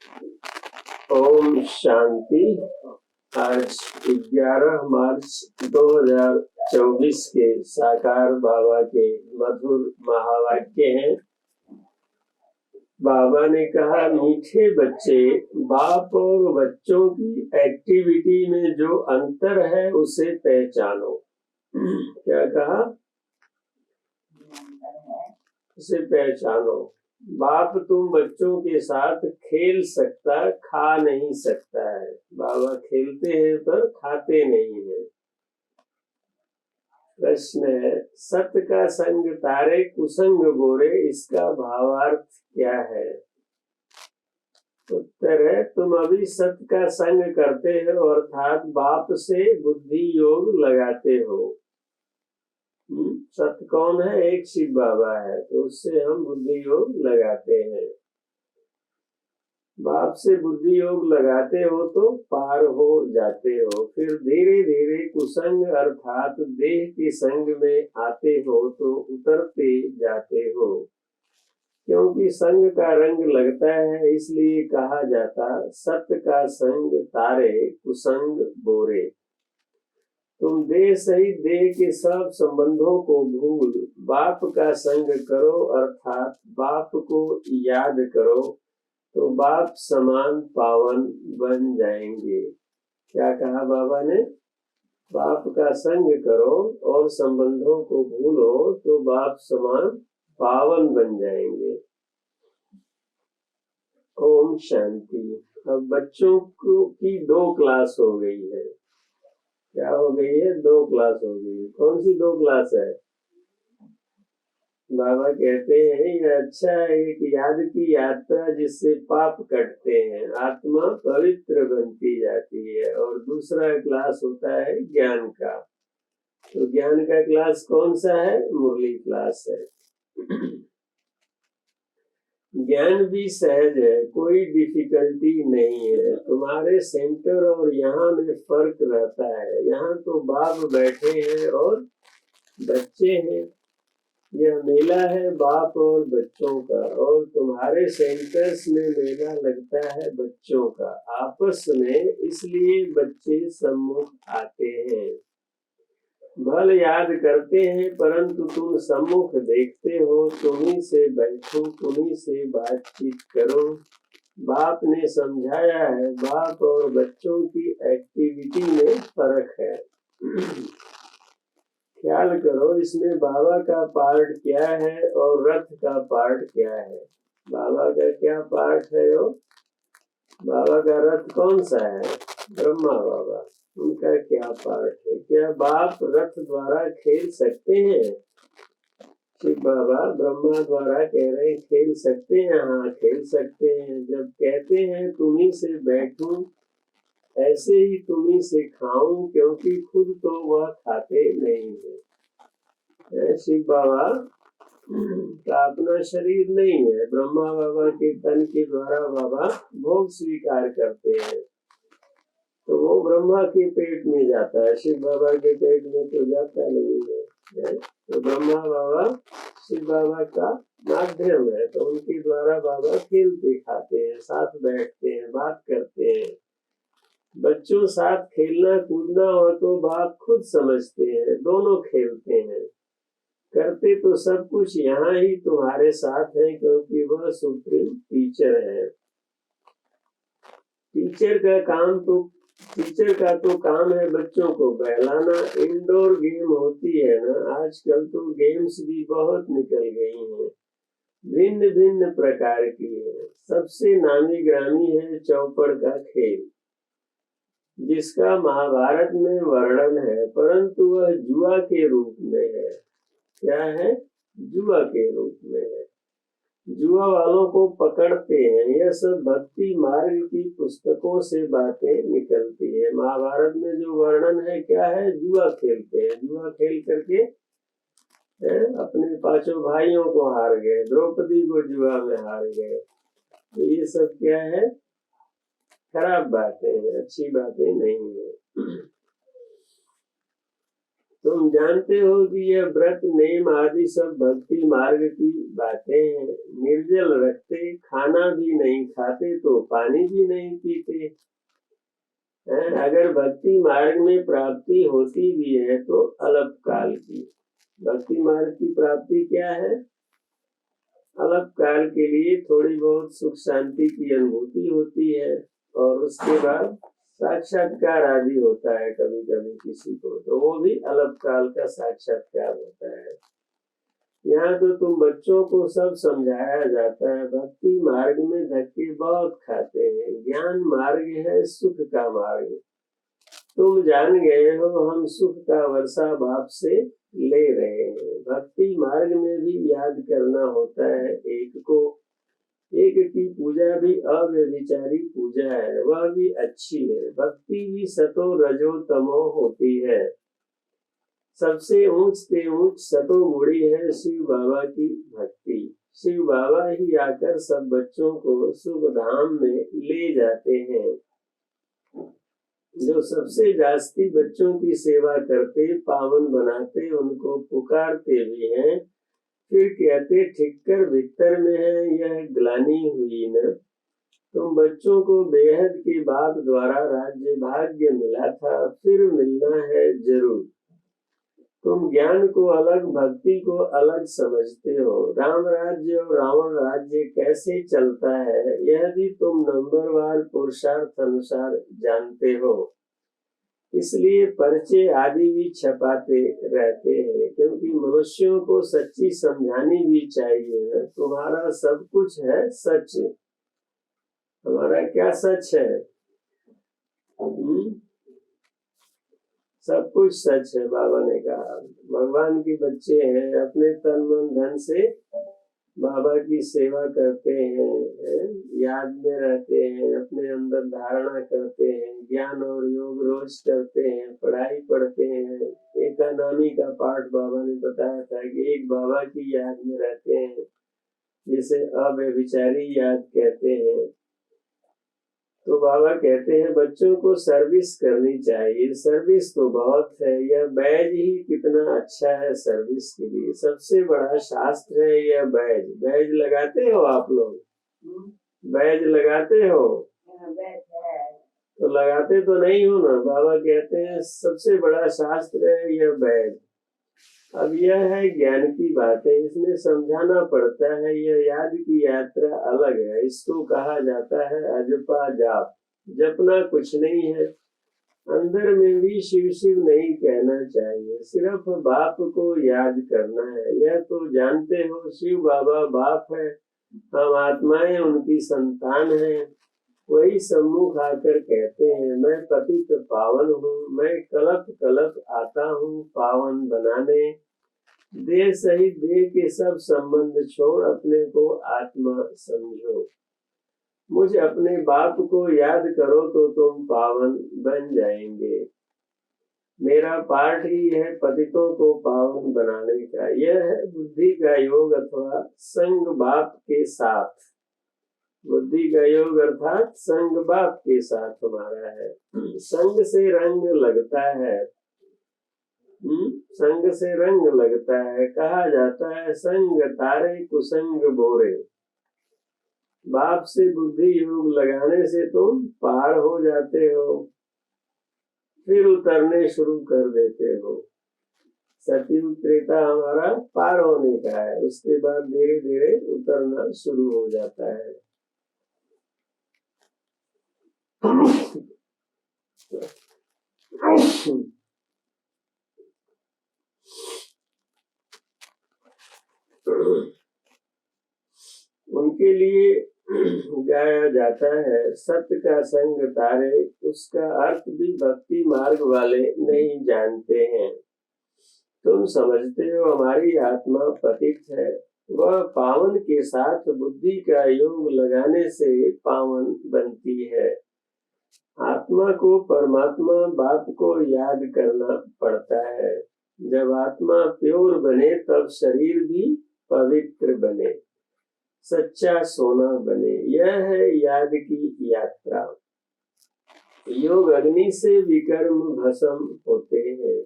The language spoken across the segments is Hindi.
ओम शांति। आज 11 मार्च 2024 के साकार बाबा के मधुर महावाक्य हैं। बाबा ने कहा, मीठे बच्चे, बाप और बच्चों की एक्टिविटी में जो अंतर है उसे पहचानो। क्या कहा? उसे पहचानो। बाप तुम बच्चों के साथ खेल सकता, खा नहीं सकता है। बाबा खेलते हैं पर खाते नहीं है। प्रश्न है, सत्य का संग तारे कुसंग बोरे, इसका भावार्थ क्या है? उत्तर है, तुम अभी सत्य का संग करते हो, अर्थात बाप से बुद्धि योग लगाते हो। सत्य कौन है? एक शिव बाबा है, तो उससे हम बुद्धि योग लगाते हैं। बाप से बुद्धि योग लगाते हो तो पार हो जाते हो, फिर धीरे धीरे कुसंग अर्थात देह के संग में आते हो तो उतरते जाते हो। क्योंकि संग का रंग लगता है, इसलिए कहा जाता सत्य का संग तारे कुसंग बोरे। तुम देह सहित देह के सब संबंधों को भूल बाप का संग करो, अर्थात बाप को याद करो, तो बाप समान पावन बन जाएंगे। क्या कहा बाबा ने? बाप का संग करो और संबंधों को भूलो तो बाप समान पावन बन जाएंगे। ओम शांति। अब बच्चों की 2 क्लास हो गई है। क्या हो गई है? 2 क्लास हो गई है। कौन सी 2 क्लास है? बाबा कहते हैं, ये अच्छा एक याद की यात्रा जिससे पाप कटते हैं, आत्मा पवित्र बनती जाती है। और दूसरा क्लास होता है ज्ञान का। तो ज्ञान का क्लास कौन सा है? मुरली क्लास है। ज्ञान भी सहज है, कोई डिफिकल्टी नहीं है। तुम्हारे सेंटर और यहाँ में फर्क रहता है। यहाँ तो बाप बैठे हैं और बच्चे हैं। यह मेला है बाप और बच्चों का, और तुम्हारे सेंटर्स में मेला लगता है बच्चों का आपस में, इसलिए बच्चे सम्मुख आते हैं। भल याद करते हैं, परंतु तुम सम्मुख देखते हो। तुम्ही से बैठो, तुम्ही से बातचीत करो। बाप ने समझाया है, बाप और बच्चों की एक्टिविटी में फर्क है। ख्याल करो, इसमें बाबा का पार्ट क्या है और रथ का पार्ट क्या है? बाबा का क्या पार्ट है? बाबा का रथ कौन सा है? ब्रह्मा बाबा। उनका क्या पार्ट है? क्या बाप रथ द्वारा खेल सकते हैं? शिव बाबा ब्रह्मा द्वारा कह रहे हैं खेल सकते हैं। हाँ, खेल सकते हैं। जब कहते हैं तुम्ही से बैठूं, ऐसे ही तुम्ही से खाऊं, क्योंकि खुद तो वह खाते नहीं है। शिव बाबा का अपना शरीर नहीं है। ब्रह्मा बाबा के तन के द्वारा बाबा भोग स्वीकार करते हैं, तो वो ब्रह्मा के पेट में जाता है, शिव बाबा के पेट में तो जाता नहीं है। तो ब्रह्मा बाबा शिव बाबा का माध्यम है, तो उनके द्वारा बाबा खेलते खाते हैं, साथ बैठते हैं, बात करते हैं। बच्चों साथ खेलना कूदना हो तो बाप खुद समझते हैं, दोनों खेलते हैं। करते तो सब कुछ यहाँ ही तुम्हारे साथ है, क्योंकि वह सुप्रीम टीचर है। टीचर का तो काम है बच्चों को बहलाना। इंडोर गेम होती है ना, आजकल तो गेम्स भी बहुत निकल गई हैं, भिन्न भिन्न प्रकार की है। सबसे नामी ग्रामी है चौपड़ का खेल, जिसका महाभारत में वर्णन है, परंतु वह जुआ के रूप में है। क्या है? जुआ के रूप में है। जुआ वालों को पकड़ते हैं। यह सब भक्ति मार्ग की पुस्तकों से बातें निकलती है। महाभारत में जो वर्णन है क्या है? जुआ खेलते हैं। जुआ खेल करके अपने 5 भाइयों को हार गए, द्रौपदी को जुआ में हार गए। तो ये सब क्या है? खराब बातें हैं, अच्छी बातें नहीं है। तुम जानते हो कि यह व्रत नेम आदि सब भक्ति मार्ग की बातें हैं। निर्जल रखते, खाना भी नहीं खाते तो पानी भी नहीं पीते हैं। अगर भक्ति मार्ग में प्राप्ति होती भी है तो अल्पकाल की। भक्ति मार्ग की प्राप्ति क्या है? अल्पकाल के लिए थोड़ी बहुत सुख शांति की अनुभूति होती है और उसके बाद साक्षात्कार आदि होता है कभी कभी किसी को, तो वो भी अल्पकाल का साक्षात्कार होता है। यहाँ तो तुम बच्चों को सब समझाया जाता है। भक्ति मार्ग में धक्के बहुत खाते हैं। ज्ञान मार्ग है सुख का मार्ग। तुम जान गए हो हम सुख का वर्षा बाप से ले रहे हैं। भक्ति मार्ग में भी याद करना होता है एक को। एक की पूजा भी अव्यभिचारी पूजा है, वह भी अच्छी है। भक्ति भी सतो रजो तमो होती है। सबसे ऊंच से ऊंच सतो गुणी है शिव बाबा की भक्ति। शिव बाबा ही आकर सब बच्चों को सुख धाम में ले जाते हैं। जो सबसे जास्ती बच्चों की सेवा करते, पावन बनाते, उनको पुकारते भी हैं, फिर कहते ठिक्कर भीतर में है यह ग्लानि हुई न। तुम बच्चों को बेहद के बाप द्वारा राज्य भाग्य मिला था, फिर मिलना है जरूर। तुम ज्ञान को अलग, भक्ति को अलग समझते हो। राम राज्य और रावण राज्य कैसे चलता है यह भी तुम नंबरवार पुरुषार्थ अनुसार जानते हो। इसलिए पर्चे आदि भी छपाते रहते हैं, क्योंकि मनुष्यों को सच्ची समझानी भी चाहिए। तुम्हारा सब कुछ है सच। हमारा क्या सच है? सब कुछ सच है। बाबा ने कहा भगवान के बच्चे हैं, अपने तन मन धन से बाबा की सेवा करते हैं, याद में रहते हैं, अपने अंदर धारणा करते हैं, ज्ञान और योग रोज करते हैं, पढ़ाई पढ़ते हैं। एकानामी का पाठ बाबा ने बताया था कि एक बाबा की याद में रहते हैं, जिसे अव्यभिचारी याद कहते हैं। तो बाबा कहते हैं बच्चों को सर्विस करनी चाहिए। सर्विस तो बहुत है, यह बैज ही कितना अच्छा है सर्विस के लिए। सबसे बड़ा शास्त्र है यह बैज। बैज लगाते हो आप लोग? बैज लगाते हो? तो लगाते तो नहीं हो ना। बाबा कहते हैं सबसे बड़ा शास्त्र है यह बैज। अब यह है ज्ञान की बातें, इसमें समझाना पड़ता है। यह याद की यात्रा अलग है। इसको कहा जाता है अजपा जाप। जपना कुछ नहीं है, अंदर में भी शिव शिव नहीं कहना चाहिए, सिर्फ बाप को याद करना है। यह तो जानते हो शिव बाबा बाप है, हम आत्माएं उनकी संतान हैं। वही सम्मुख आकर कहते हैं मैं पतित पावन हूँ, मैं कलप कलप आता हूँ पावन बनाने। देह सहित देह के सब संबंध छोड़ अपने को आत्मा समझो। मुझ अपने बाप को याद करो तो तुम पावन बन जाएंगे। मेरा पाठ ही है पतितों को पावन बनाने का। यह है बुद्धि का योग अथवा संग बाप के साथ। बुद्धि का योग अर्थात संग बाप के साथ हमारा है। संग से रंग लगता है। संग से रंग लगता है। कहा जाता है संग तारे कुसंग बोरे। बाप से बुद्धि योग लगाने से तुम पार हो जाते हो, फिर उतरने शुरू कर देते हो। सतयुग त्रेता हमारा पार होने का है, उसके बाद धीरे धीरे उतरना शुरू हो जाता है। उनके लिए गाया जाता है सत्य का संग तारे। उसका अर्थ भी भक्ति मार्ग वाले नहीं जानते हैं। तुम समझते हो हमारी आत्मा पतित है, वह पावन के साथ बुद्धि का योग लगाने से पावन बनती है। आत्मा को परमात्मा बाप को याद करना पड़ता है। जब आत्मा प्योर बने तब शरीर भी पवित्र बने, सच्चा सोना बने। यह है याद की यात्रा। योग अग्नि से विकर्म भस्म होते हैं।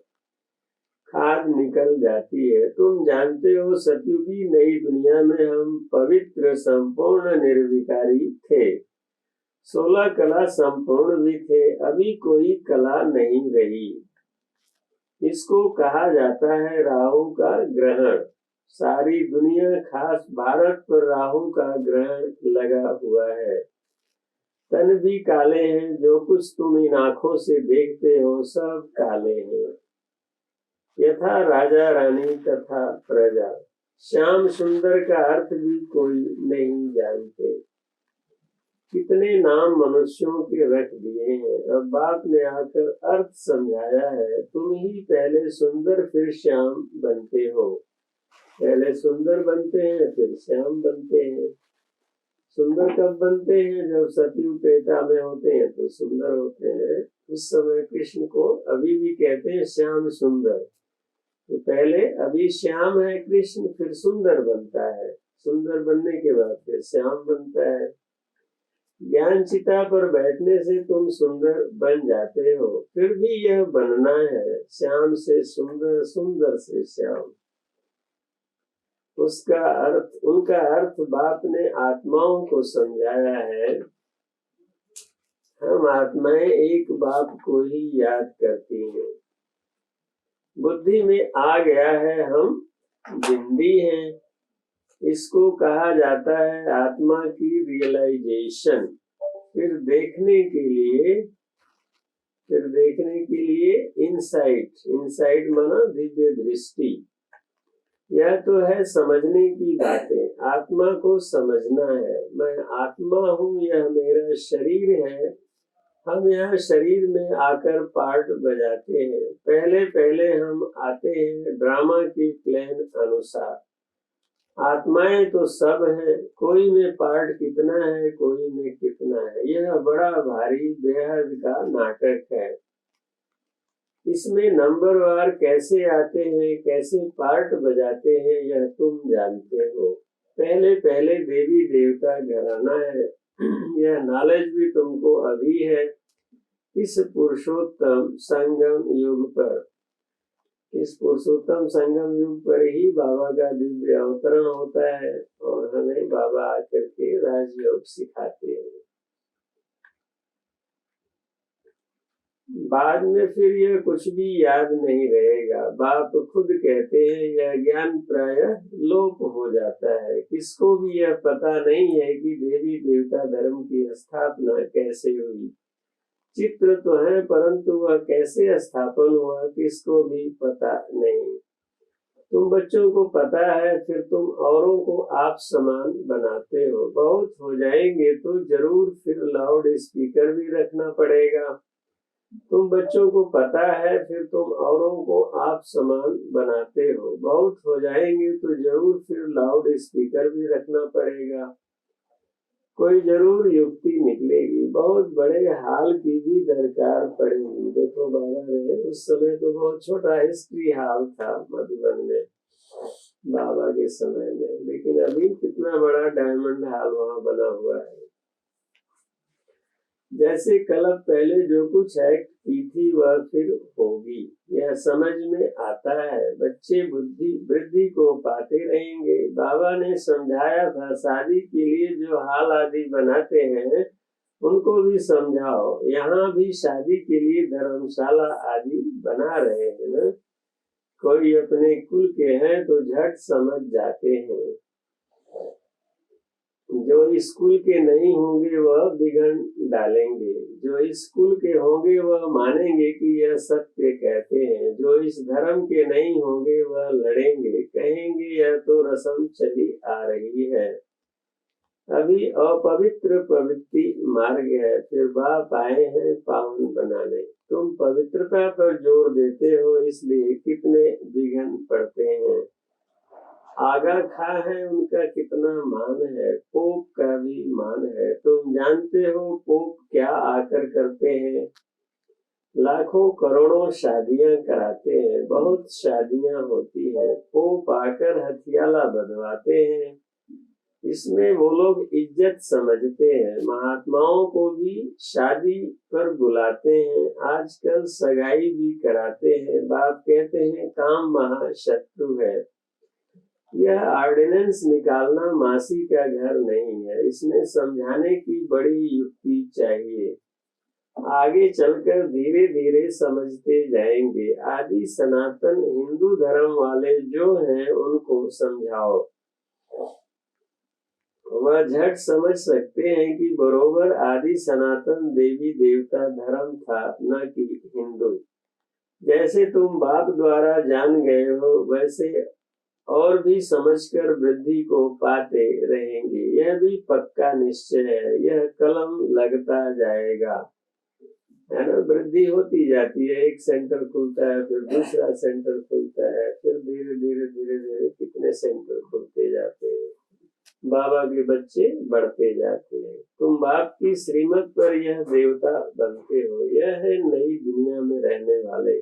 खाद निकल जाती है। तुम जानते हो सतयुगी नई दुनिया में हम पवित्र संपूर्ण निर्विकारी थे। 16 कला संपूर्ण भी थे, अभी कोई कला नहीं रही। इसको कहा जाता है राहु का ग्रहण। सारी दुनिया खास भारत पर राहु का ग्रहण लगा हुआ है। तन भी काले हैं, जो कुछ तुम इन आंखों से देखते हो सब काले हैं। यथा राजा रानी तथा प्रजा। श्याम सुंदर का अर्थ भी कोई नहीं जानते। कितने नाम मनुष्यों के रख दिए हैं। अब बाप ने आकर अर्थ समझाया है। तुम ही पहले सुंदर फिर श्याम बनते हो। पहले सुंदर बनते हैं फिर श्याम बनते हैं। सुंदर कब बनते हैं? जब सतयुग त्रेता में होते हैं तो सुंदर होते हैं। उस समय कृष्ण को अभी भी कहते हैं श्याम सुंदर। तो पहले अभी श्याम है कृष्ण, फिर सुंदर बनता है। सुंदर बनने के बाद फिर श्याम बनता है। ज्ञान चिता पर बैठने से तुम सुंदर बन जाते हो। फिर भी यह बनना है, श्याम से सुंदर, सुंदर से श्याम। उनका अर्थ बाप ने आत्माओं को समझाया है। हम आत्माएं एक बाप को ही याद करती हैं। बुद्धि में आ गया है हम बिंदी हैं। इसको कहा जाता है आत्मा की रियलाइजेशन। फिर देखने के लिए इनसाइट माना दिव्य दृष्टि। यह तो है समझने की बातें। आत्मा को समझना है। मैं आत्मा हूँ, यह मेरा शरीर है। हम यहाँ शरीर में आकर पार्ट बजाते हैं। पहले हम आते हैं ड्रामा की प्लान अनुसार। आत्माएं तो सब हैं, कोई में पार्ट कितना है, कोई में कितना है। यह बड़ा भारी बेहद का नाटक है। इसमें नंबरवार कैसे आते हैं, कैसे पार्ट बजाते हैं, यह तुम जानते हो। पहले देवी देवता घराना है। यह नॉलेज भी तुमको अभी है। इस पुरुषोत्तम संगम युग पर ही बाबा का दिव्य अवतरण होता है और हमें बाबा आकर के राजयोग सिखाते हैं। बाद में फिर यह कुछ भी याद नहीं रहेगा। बाप खुद कहते हैं यह ज्ञान प्रायः लोप हो जाता है। किसको भी यह पता नहीं है कि देवी देवता धर्म की स्थापना कैसे हुई। चित्र तो है, परंतु वह कैसे स्थापन हुआ किसको भी पता नहीं। तुम बच्चों को पता है, फिर तुम औरों को आप समान बनाते हो। बहुत हो जाएंगे तो जरूर फिर लाउड स्पीकर भी रखना पड़ेगा। तुम बच्चों को पता है, फिर तुम औरों को आप समान बनाते हो। बहुत हो जाएंगे तो जरूर फिर लाउड स्पीकर भी रखना पड़ेगा। कोई जरूर युक्ति निकलेगी। बहुत बड़े हाल की भी दरकार पड़ेगी। देखो बाबा ने उस समय तो बहुत छोटा हिस्ट्री हाल था मधुबन में बाबा के समय में, लेकिन अभी कितना बड़ा डायमंड हाल वहाँ बना हुआ है। जैसे कल पहले जो कुछ एक्ट की थी वह फिर होगी, यह समझ में आता है। बच्चे बुद्धि वृद्धि को पाते रहेंगे। बाबा ने समझाया था शादी के लिए जो हाल आदि बनाते हैं उनको भी समझाओ। यहाँ भी शादी के लिए धर्मशाला आदि बना रहे हैं ना। कोई अपने कुल के हैं तो झट समझ जाते हैं। जो स्कूल के नहीं होंगे वह बिगड़ डालेंगे। जो स्कूल के होंगे वह मानेंगे कि यह सत्य कहते हैं। जो इस धर्म के नहीं होंगे वह लड़ेंगे, कहेंगे यह तो रस्म चली आ रही है। अभी अपवित्र प्रवृत्ति मार्ग है, फिर बाप आए हैं पावन बनाने। तुम पवित्रता पर जोर देते हो, इसलिए कितने विघ्न पड़ते हैं। आगा खा है उनका कितना मान है। पोप का भी मान है। तुम जानते हो पोप क्या आकर करते हैं? लाखों करोड़ों शादियां कराते हैं। बहुत शादियां होती है। पोप आकर हथियाला बंधवाते हैं। इसमें वो लोग इज्जत समझते हैं, महात्माओं को भी शादी पर बुलाते हैं, आजकल सगाई भी कराते हैं। बाप कहते हैं काम महाशत्रु है। यह ऑर्डिनेंस निकालना मासी का घर नहीं है, इसमें समझाने की बड़ी युक्ति चाहिए। आगे चलकर धीरे धीरे समझते जाएंगे। आदि सनातन हिंदू धर्म वाले जो हैं उनको समझाओ, वह झट समझ सकते हैं कि बरोबर आदि सनातन देवी देवता धर्म था, न कि हिंदू। जैसे तुम बाप द्वारा जान गए हो, वैसे और भी समझकर वृद्धि को पाते रहेंगे। यह भी पक्का निश्चय है, यह कलम लगता जाएगा, है ना। वृद्धि होती जाती है, एक सेंटर खुलता है, फिर दूसरा सेंटर खुलता है, फिर धीरे धीरे धीरे धीरे कितने सेंटर खुलते जाते हैं, बाबा के बच्चे बढ़ते जाते हैं। तुम बाप की श्रीमत पर यह देवता बनते हो। यह है नई दुनिया में रहने वाले।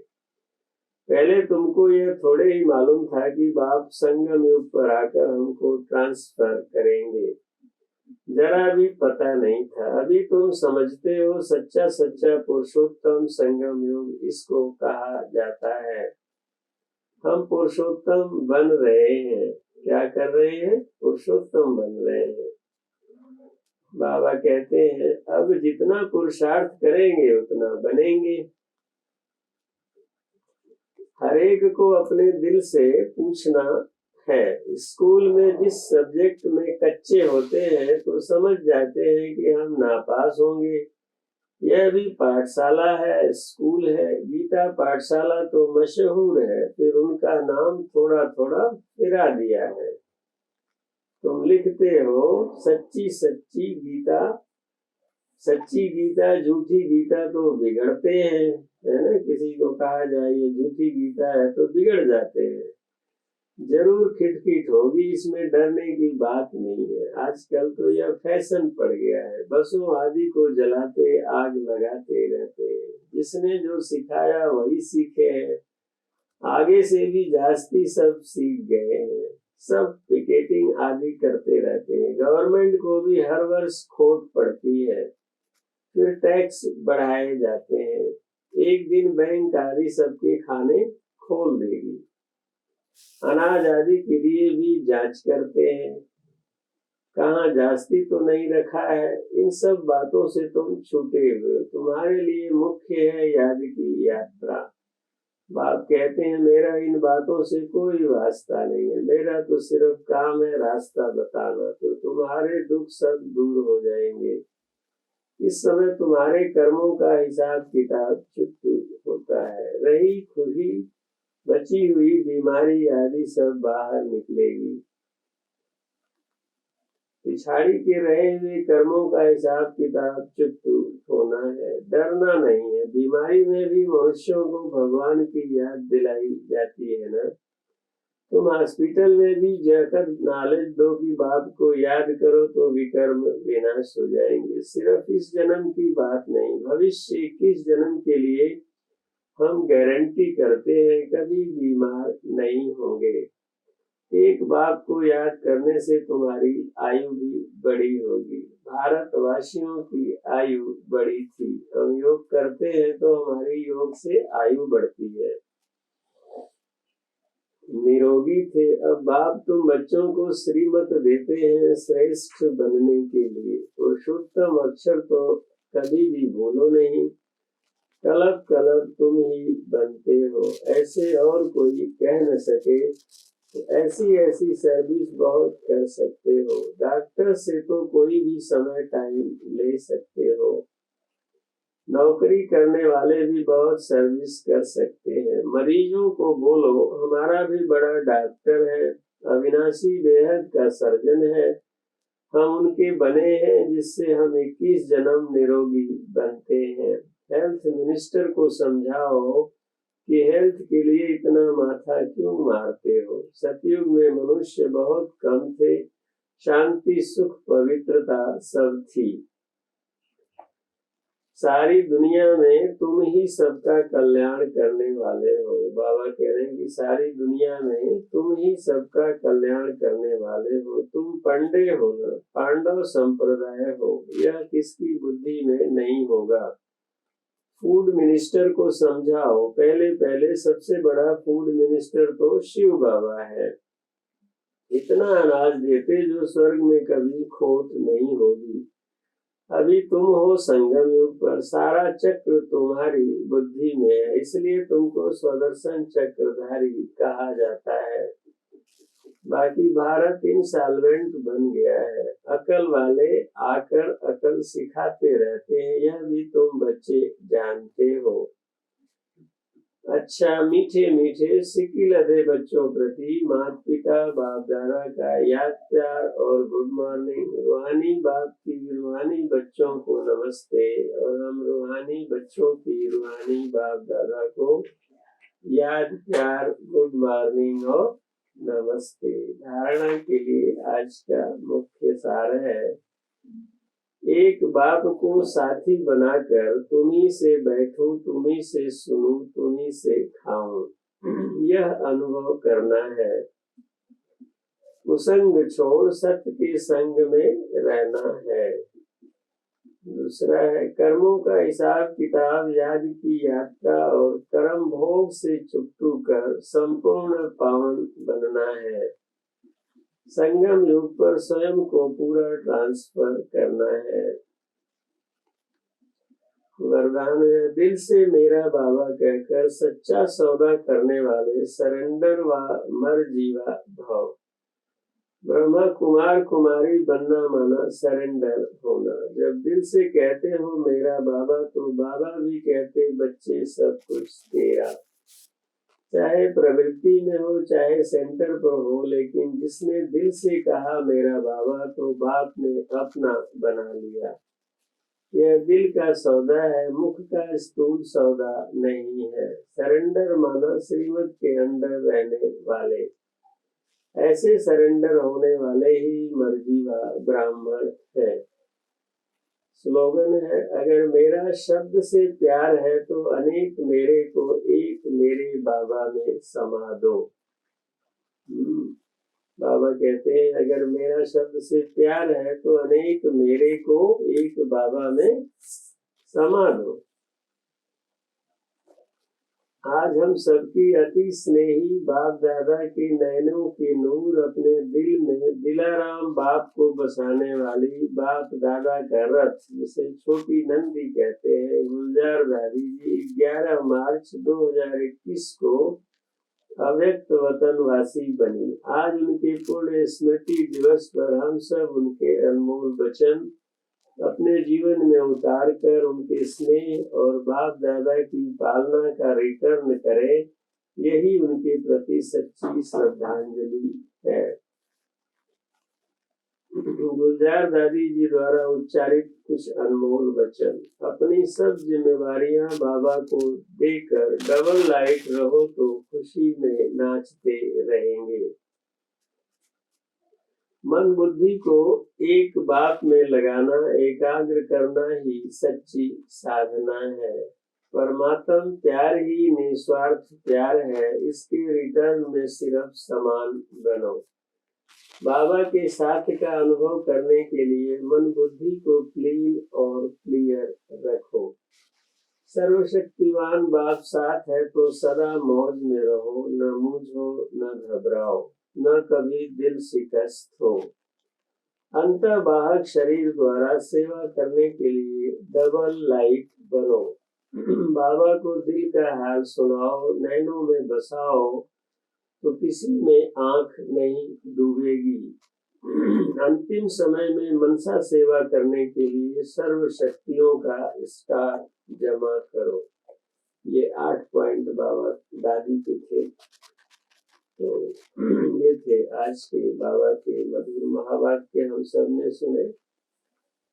पहले तुमको यह थोड़े ही मालूम था कि बाप संगम युग पर आकर हमको ट्रांसफर करेंगे, जरा भी पता नहीं था। अभी तुम समझते हो, सच्चा सच्चा पुरुषोत्तम संगम युग इसको कहा जाता है। हम पुरुषोत्तम बन रहे हैं। क्या कर रहे हैं? पुरुषोत्तम बन रहे हैं। बाबा कहते हैं अब जितना पुरुषार्थ करेंगे उतना बनेंगे। हर एक को अपने दिल से पूछना है। स्कूल में जिस सब्जेक्ट में कच्चे होते हैं तो समझ जाते हैं कि हम नापास होंगे। यह भी पाठशाला है, स्कूल है। गीता पाठशाला तो मशहूर है, फिर उनका नाम थोड़ा थोड़ा फिरा दिया है। तुम लिखते हो सच्ची सच्ची गीता, सच्ची गीता झूठी गीता तो बिगड़ते हैं, है ना। किसी को कहा जाए ये झूठी गीता है तो बिगड़ जाते हैं। जरूर खिटखिट होगी, इसमें डरने की बात नहीं है। आजकल तो यह फैशन पड़ गया है, बसों आदि को जलाते आग लगाते रहते हैं। जिसने जो सिखाया वही सीखे हैं, आगे से भी जास्ती सब सीख गए हैं। सब पिकेटिंग आदि करते रहते हैं। गवर्नमेंट को भी हर वर्ष खोट पड़ती है, फिर टैक्स बढ़ाए जाते हैं। एक दिन बैंक आदि सबके खाने खोल देगी। अनाज आदि के लिए भी जांच करते हैं, कहाँ जास्ती तो नहीं रखा है। इन सब बातों से तुम छूटे हुए। तुम्हारे लिए मुख्य है याद की यात्रा। बाप कहते हैं मेरा इन बातों से कोई वास्ता नहीं है, मेरा तो सिर्फ काम है रास्ता बताना, तो तुम्हारे दुख सब दूर हो जाएंगे। इस समय तुम्हारे कर्मों का हिसाब किताब चुप होता है। रही खुशी बची हुई बीमारी आदि सब बाहर निकलेगी। पिछाड़ी के रहे हुए कर्मों का हिसाब किताब चुप होना है। डरना नहीं है। बीमारी में भी मनुष्यों को भगवान की याद दिलाई जाती है ना। तुम हॉस्पिटल में भी जाकर नॉलेज दो कि बाप को याद करो तो विकर्म विनाश हो जाएंगे। सिर्फ इस जन्म की बात नहीं, भविष्य 21 जन्म के लिए हम गारंटी करते हैं कभी बीमार नहीं होंगे। एक बाप को याद करने से तुम्हारी आयु भी बड़ी होगी। भारतवासियों की आयु बड़ी थी, हम योग करते हैं तो हमारी योग से आयु बढ़ती है। निरोगी थे। अब बाप तुम बच्चों को श्रीमत देते हैं श्रेष्ठ बनने के लिए। पुरुषोत्तम अक्षर तो कभी भी भूलो नहीं। कलब कलब तुम ही बनते हो, ऐसे और कोई कह न सके। तो ऐसी ऐसी सर्विस बहुत कर सकते हो। डॉक्टर से तो कोई भी समय टाइम ले सकते हो। नौकरी करने वाले भी बहुत सर्विस कर सकते हैं। मरीजों को बोलो हमारा भी बड़ा डॉक्टर है, अविनाशी बेहद का सर्जन है, हम उनके बने हैं जिससे हम 21 जन्म निरोगी बनते हैं। हेल्थ मिनिस्टर को समझाओ कि हेल्थ के लिए इतना माथा क्यों मारते हो। सतयुग में मनुष्य बहुत कम थे, शांति सुख पवित्रता सब थी। सारी दुनिया में तुम ही सबका कल्याण करने वाले हो। बाबा कह रहे हैं कि सारी दुनिया में तुम ही सबका कल्याण करने वाले हो। तुम पंडे हो ना, पांडव संप्रदाय हो, यह किसकी बुद्धि में नहीं होगा। फूड मिनिस्टर को समझाओ। पहले पहले सबसे बड़ा फूड मिनिस्टर तो शिव बाबा है। इतना अनाज देते जो स्वर्ग में कभी खोट नहीं होगी। अभी तुम हो संगम युग पर, सारा चक्र तुम्हारी बुद्धि में है, इसलिए तुमको स्वदर्शन चक्रधारी कहा जाता है। बाकी भारत इंसॉल्वेंट बन गया है। अकल वाले आकर अकल सिखाते रहते हैं, यह भी तुम बच्चे जानते हो। अच्छा, मीठे मीठे सिक्की लदे बच्चों प्रति माता पिता बाप दादा का याद प्यार और गुड मॉर्निंग। रूहानी बाप की रूहानी बच्चों को नमस्ते, और हम रूहानी बच्चों की रूहानी बाप दादा को याद प्यार गुड मॉर्निंग और नमस्ते। धारणा के लिए आज का मुख्य सार है, एक बाप को साथी बनाकर तुम्ही से बैठूं, तुम्ही से सुनूं, तुम्ही से खाऊं, यह अनुभव करना है। कुसंग छोड़ सत्य के संग में रहना है। दूसरा है, कर्मों का हिसाब किताब याद की यात्रा और कर्म भोग से चुकतू कर संपूर्ण पावन बनना है। संगम युग पर स्वयं को पूरा ट्रांसफर करना है। वरदान है, दिल से मेरा बाबा कहकर सच्चा सौदा करने वाले सरेंडर व मर जीवा भाव। ब्रह्मा कुमार कुमारी बनना माना सरेंडर होना। जब दिल से कहते हो मेरा बाबा, तो बाबा भी कहते बच्चे सब कुछ तेरा। चाहे प्रवृत्ति में हो चाहे सेंटर पर हो, लेकिन जिसने दिल से कहा मेरा बाबा, तो बाप ने अपना बना लिया। यह दिल का सौदा है, मुख का स्थूल सौदा नहीं है। सरेंडर माना श्रीमत के अंदर रहने वाले। ऐसे सरेंडर होने वाले ही मर्जीवा ब्राह्मण है। स्लोगन है, अगर मेरा शब्द से प्यार है तो अनेक मेरे को एक मेरे बाबा में समा दो। बाबा कहते हैं, अगर मेरा शब्द से प्यार है तो अनेक मेरे को एक बाबा में समा दो। आज हम सबकी अति स्नेही बाप दादा के नयनों के नूर अपने दिल में दिलाराम बाप को बसाने वाली बाप दादा का रथ, जिसे छोटी नंदी कहते हैं, गुलजार दादी जी 11 मार्च 2021 को अव्यक्त वतनवासी बनी। आज उनके पुण्य स्मृति दिवस पर हम सब उनके अनमोल वचन अपने जीवन में उतार कर उनके स्नेह और बाप दादा की पालना का रिटर्न करें, यही उनके प्रति सच्ची श्रद्धांजलि है। गुलजार दादी जी द्वारा उच्चारित कुछ अनमोल वचन। अपनी सब जिम्मेवारियां बाबा को देकर डबल लाइट रहो तो खुशी में नाचते रहेंगे। मन बुद्धि को एक बात में लगाना, एकाग्र करना ही सच्ची साधना है। परमात्म प्यार ही निस्वार्थ प्यार है, इसके रिटर्न में सिर्फ समान बनो। बाबा के साथ का अनुभव करने के लिए मन बुद्धि को क्लीन और क्लियर रखो। सर्वशक्तिमान बाप साथ है तो सदा मौज में रहो, न मूझो न घबराओ, न कभी दिल शिकस्त हो। अंतर्बाहक शरीर द्वारा सेवा करने के लिए डबल लाइट बनो। बाबा को दिल का हाल सुनाओ, नैनों में बसाओ तो किसी में आंख नहीं डूबेगी। अंतिम समय में मनसा सेवा करने के लिए सर्व शक्तियों का स्टार जमा करो। ये 8 पॉइंट बाबा दादी के थे। तो ये थे आज के बाबा के मधुर महावाक्य, हम सब ने सुने।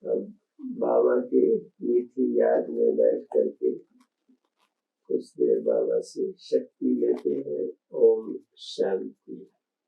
अब बाबा के मीठी याद में बैठ करके कुछ देर बाबा से शक्ति लेते हैं। ओम शांति।